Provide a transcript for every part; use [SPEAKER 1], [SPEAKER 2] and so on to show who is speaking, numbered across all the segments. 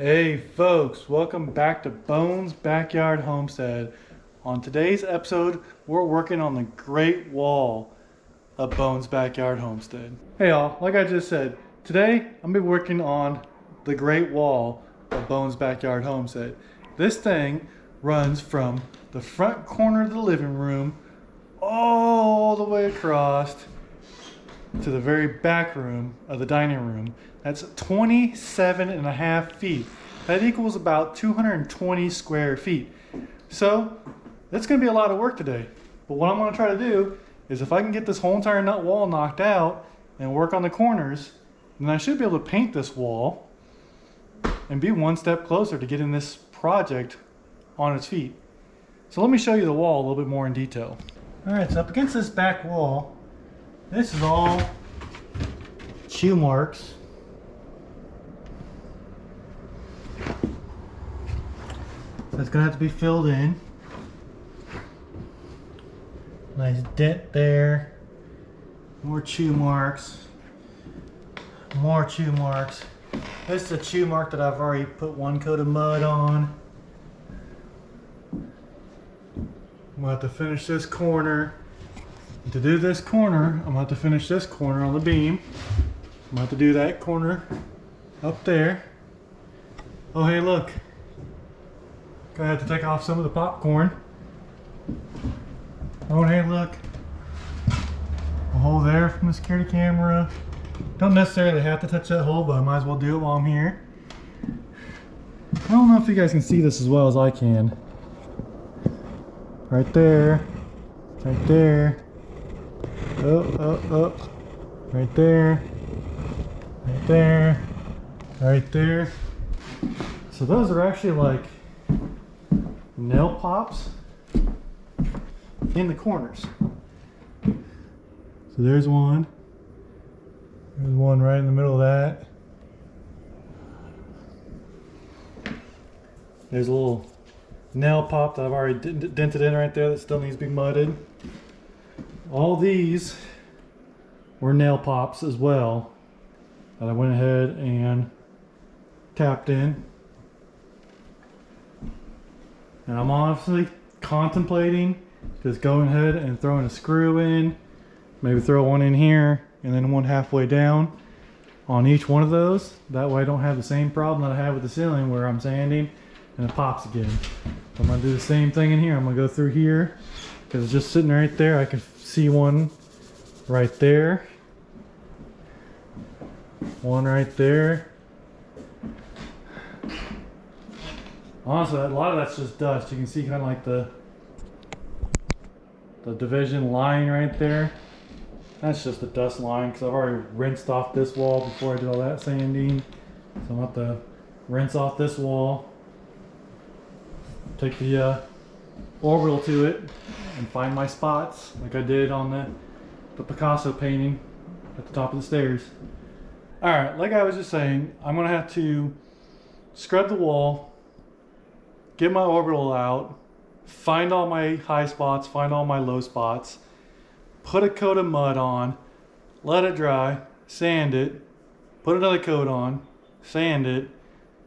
[SPEAKER 1] Hey folks, welcome back to Bones Backyard Homestead. On today's episode, we're working on the Great Wall of Bones Backyard Homestead. Hey y'all, like I just said, today I'm gonna be working on the Great Wall of Bones Backyard Homestead. This thing runs from the front corner of the living room all the way across to the very back room of the dining room. That's 27.5 feet. That equals about 220 square feet. So it's gonna be a lot of work today. But what I'm gonna try to do is if I can get this whole entire nut wall knocked out and work on the corners, then I should be able to paint this wall and be one step closer to getting this project on its feet. So let me show you the wall a little bit more in detail. All right, so up against this back wall, this is all chew marks. So it's gonna have to be filled in. Nice dent there. More chew marks. More chew marks. This is a chew mark that I've already put one coat of mud on. I'm gonna have to finish this corner. And to do this corner, I'm gonna have to finish this corner on the beam. I'm gonna have to do that corner up there. Oh hey, look. Gonna have to take off some of the popcorn. Oh hey, look. A hole there from the security camera. Don't necessarily have to touch that hole, but I might as well do it while I'm here. I don't know if you guys can see this as well as I can. Right there. Right there. Up. Right there. Right there. Right there. So those are actually like nail pops in the corners. So there's one. There's one right in the middle of that. There's a little nail pop that I've already dented in right there that still needs to be mudded. All these were nail pops as well that I went ahead and tapped in. And I'm honestly contemplating just going ahead and throwing a screw in, maybe throw one in here and then one halfway down on each one of those. That way I don't have the same problem that I have with the ceiling where I'm sanding and it pops again. So I'm gonna do the same thing in here. I'm gonna go through here because it's just sitting right there. I can see one right there, one right there. Honestly, a lot of that's just dust. You can see kind of like the division line right there. That's just the dust line because I've already rinsed off this wall before I did all that sanding. So I'm going to have to rinse off this wall, take the orbital to it, and find my spots like I did on the Picasso painting at the top of the stairs. Alright, like I was just saying, I'm going to have to scrub the wall, get my orbital out, find all my high spots, find all my low spots, put a coat of mud on, let it dry, sand it, put another coat on, sand it,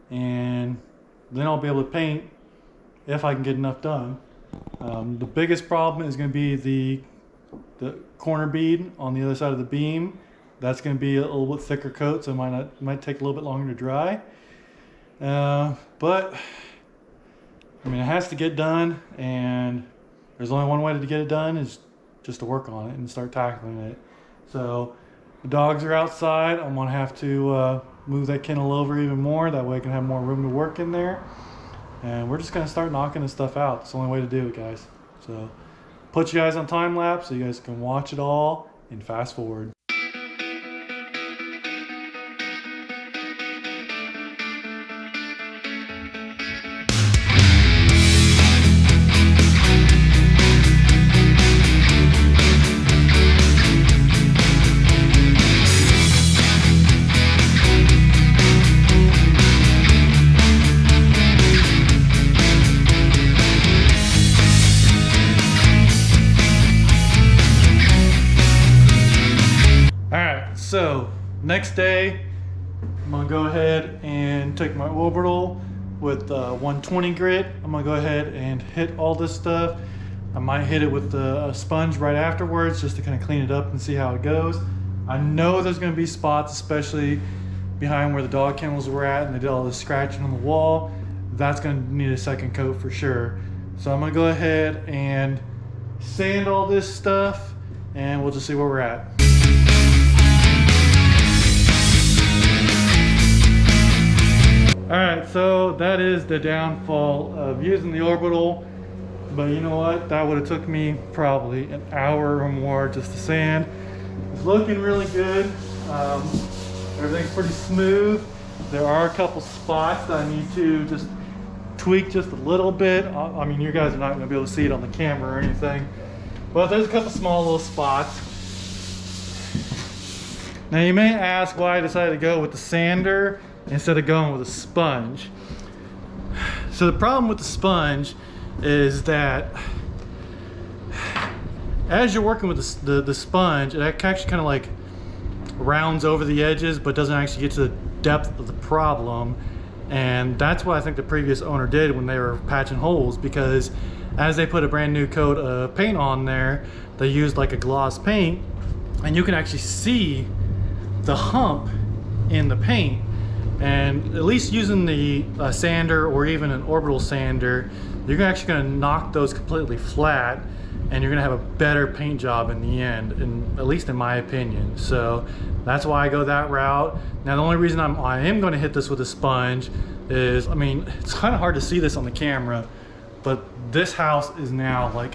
[SPEAKER 1] and then I'll be able to paint if I can get enough done. The biggest problem is going to be the corner bead on the other side of the beam. That's going to be a little bit thicker coat, so it might take a little bit longer to dry. But I mean, it has to get done, and there's only one way to get it done is just to work on it and start tackling it. So the dogs are outside. I'm gonna have to move that kennel over even more. That way I can have more room to work in there. And we're just gonna start knocking this stuff out. It's the only way to do it, guys. So put you guys on time lapse so you guys can watch it all and fast forward. So next day, I'm gonna go ahead and take my orbital with 120 grit. I'm gonna go ahead and hit all this stuff. I might hit it with a sponge right afterwards just to kind of clean it up and see how it goes. I know there's gonna be spots, especially behind where the dog kennels were at and they did all this scratching on the wall. That's gonna need a second coat for sure. So I'm gonna go ahead and sand all this stuff and we'll just see where we're at. All right, so that is the downfall of using the orbital, but you know what? That would have took me probably an hour or more just to sand. It's looking really good. Everything's pretty smooth. There are a couple spots that I need to just tweak just a little bit. I mean, you guys are not gonna be able to see it on the camera or anything, but there's a couple small little spots. Now you may ask why I decided to go with the sander instead of going with a sponge. So the problem with the sponge is that as you're working with the sponge, it actually kind of like rounds over the edges but doesn't actually get to the depth of the problem. And that's what I think the previous owner did when they were patching holes, because as they put a brand new coat of paint on there, they used like a gloss paint and you can actually see the hump in the paint. And at least using the sander or even an orbital sander, you're actually going to knock those completely flat and you're going to have a better paint job in the end, at least in my opinion. So that's why I go that route. Now the only reason I am going to hit this with a sponge is, I mean, it's kind of hard to see this on the camera, but this house is now like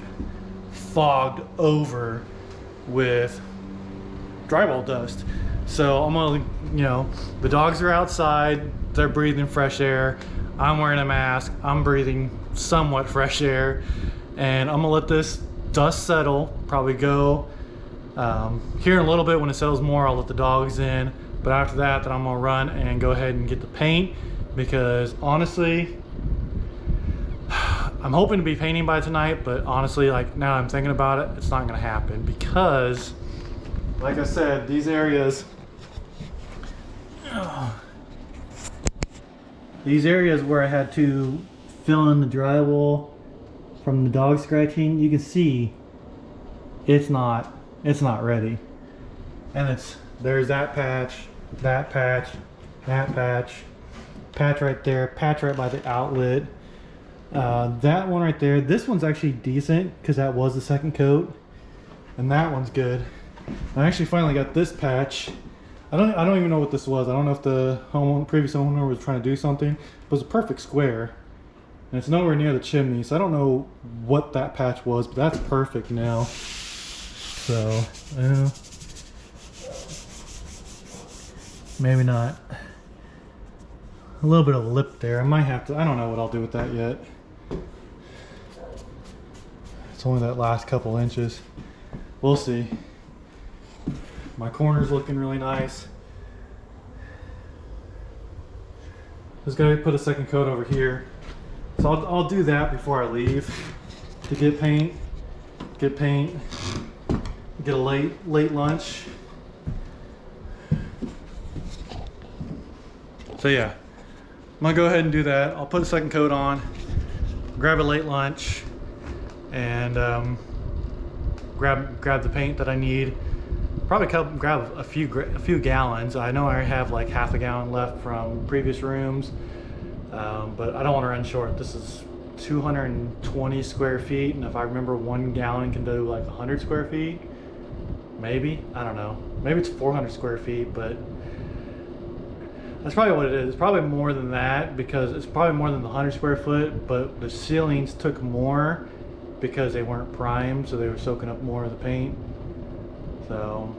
[SPEAKER 1] fogged over with drywall dust. So I'm gonna, you know, the dogs are outside, they're breathing fresh air, I'm wearing a mask, I'm breathing somewhat fresh air, and I'm gonna let this dust settle, probably go here in a little bit. When it settles more, I'll let the dogs in, but after that, then I'm gonna run and go ahead and get the paint, because honestly, I'm hoping to be painting by tonight, but honestly, like now I'm thinking about it, it's not gonna happen, because like I said, these areas where I had to fill in the drywall from the dog scratching, you can see it's not ready. And there's that patch, that patch, that patch right there, patch right by the outlet, that one right there. This one's actually decent because that was the second coat, and that one's good. I actually finally got this patch. I don't even know what this was. I don't know if the previous owner was trying to do something. It was a perfect square, and it's nowhere near the chimney, so I don't know what that patch was, but that's perfect now. So maybe not. A little bit of lip there. I might have to. I don't know what I'll do with that yet. It's only that last couple inches. We'll see. My corner's looking really nice. Just gotta put a second coat over here. So I'll do that before I leave to get paint, get a late lunch. So yeah, I'm gonna go ahead and do that. I'll put a second coat on, grab a late lunch, and grab the paint that I need. Probably grab a few gallons. I know I have like half a gallon left from previous rooms, but I don't want to run short. This is 220 square feet, and if I remember, 1 gallon can do like 100 square feet. Maybe, I don't know. Maybe it's 400 square feet, but that's probably what it is. It's probably more than that, because it's probably more than the 100 square foot, but the ceilings took more because they weren't primed, so they were soaking up more of the paint. So,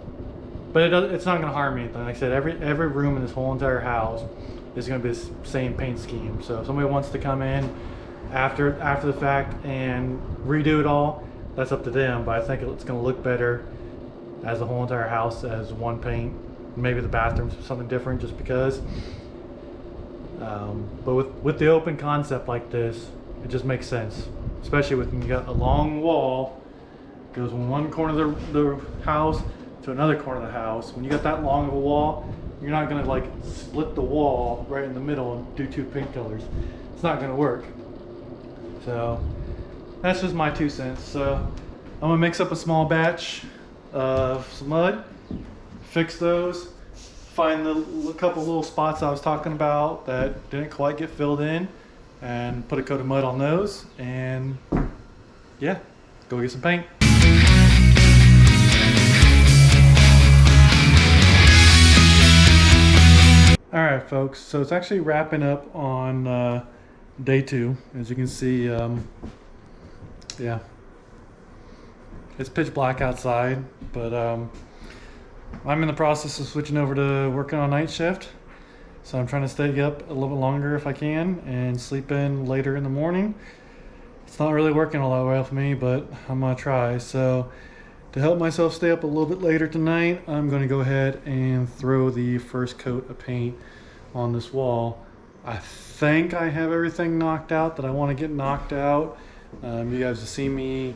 [SPEAKER 1] but it's not going to harm anything. Like I said, every room in this whole entire house is going to be the same paint scheme. So if somebody wants to come in after the fact and redo it all, that's up to them. But I think it's going to look better as the whole entire house as one paint. Maybe the bathrooms something different, just because. But with the open concept like this, it just makes sense, especially when you got a long wall. Goes from one corner of the house to another corner of the house. When you got that long of a wall, You're not gonna like split the wall right in the middle and do two paint colors. It's not gonna work. So that's just my 2 cents. So I'm gonna mix up a small batch of some mud, fix those, find the couple little spots I was talking about that didn't quite get filled in, and put a coat of mud on those, and yeah, go get some paint. All right, folks, so it's actually wrapping up on day 2. As you can see, yeah, it's pitch black outside, but I'm in the process of switching over to working on night shift. So I'm trying to stay up a little bit longer if I can and sleep in later in the morning. It's not really working all that well for me, but I'm gonna try. So to help myself stay up a little bit later tonight, I'm gonna go ahead and throw the first coat of paint on this wall. I think I have everything knocked out that I want to get knocked out. You guys have seen me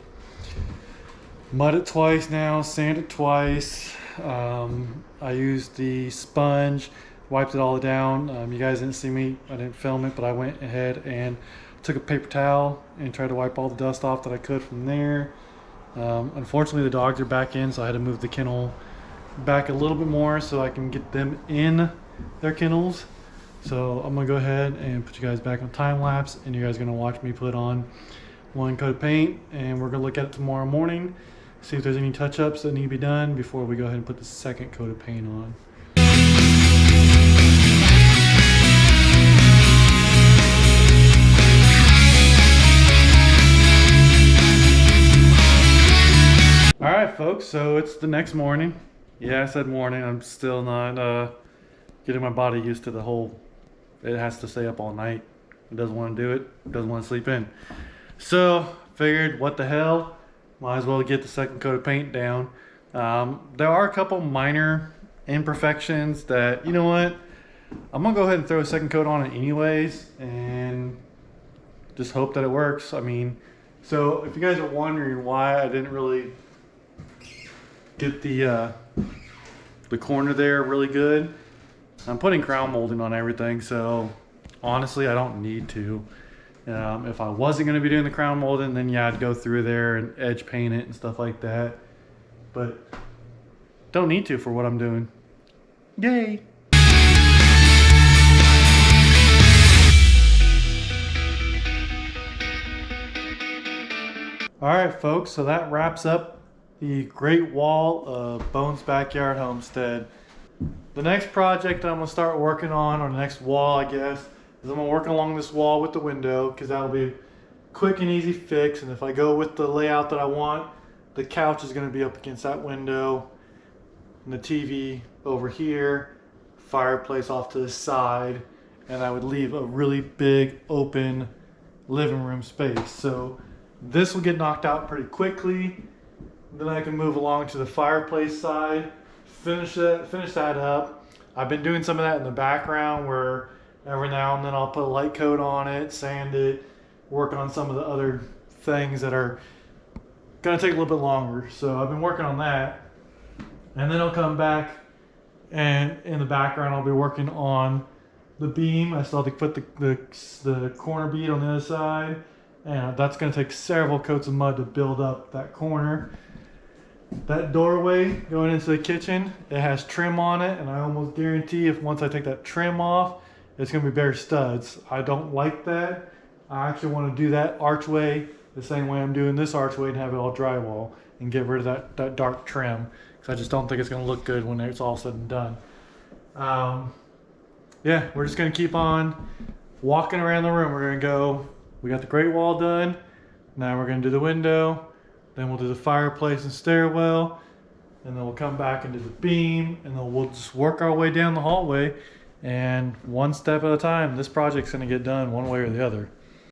[SPEAKER 1] mud it twice now, sand it twice. I used the sponge, wiped it all down. You guys didn't see me, I didn't film it, but I went ahead and took a paper towel and tried to wipe all the dust off that I could from there. Unfortunately, the dogs are back in, so I had to move the kennel back a little bit more so I can get them in their kennels. So I'm gonna go ahead and put you guys back on time lapse, and you guys are gonna watch me put on one coat of paint, and we're gonna look at it tomorrow morning, see if there's any touch-ups that need to be done before we go ahead and put the second coat of paint on. All right, folks, so it's the next morning. Yeah, I said morning. I'm still not getting my body used to the whole, it has to stay up all night. It doesn't want to do it. It doesn't want to sleep in. So figured, what the hell? Might as well get the second coat of paint down. There are a couple minor imperfections that, you know what? I'm gonna go ahead and throw a second coat on it anyways and just hope that it works. I mean, so if you guys are wondering why I didn't really get the corner there really good, I'm putting crown molding on everything, so honestly I don't need to. If I wasn't going to be doing the crown molding, then yeah, I'd go through there and edge paint it and stuff like that, but don't need to for what I'm doing. Yay! Alright folks, so that wraps up the Great Wall of Bones Backyard Homestead. The next project I'm going to start working on, or the next wall I guess, is I'm going to work along this wall with the window, because that'll be a quick and easy fix. And if I go with the layout that I want, the couch is going to be up against that window, and the TV over here, fireplace off to the side, and I would leave a really big open living room space. So this will get knocked out pretty quickly. Then I can move along to the fireplace side, finish that up. I've been doing some of that in the background where every now and then I'll put a light coat on it, sand it, work on some of the other things that are gonna take a little bit longer. So I've been working on that. And then I'll come back, and in the background I'll be working on the beam. I still have to put the corner bead on the other side, and that's gonna take several coats of mud to build up that corner. That doorway going into the kitchen, it has trim on it, and I almost guarantee if once I take that trim off, it's going to be bare studs. I don't like that. I actually want to do that archway the same way I'm doing this archway and have it all drywall and get rid of that dark trim, because I just don't think it's going to look good when it's all said and done. Yeah, we're just going to keep on walking around the room. We're going to go, we got the Great Wall done. Now we're going to do the window. Then we'll do the fireplace and stairwell, and then we'll come back and do the beam, and then we'll just work our way down the hallway, and one step at a time, this project's gonna get done one way or the other.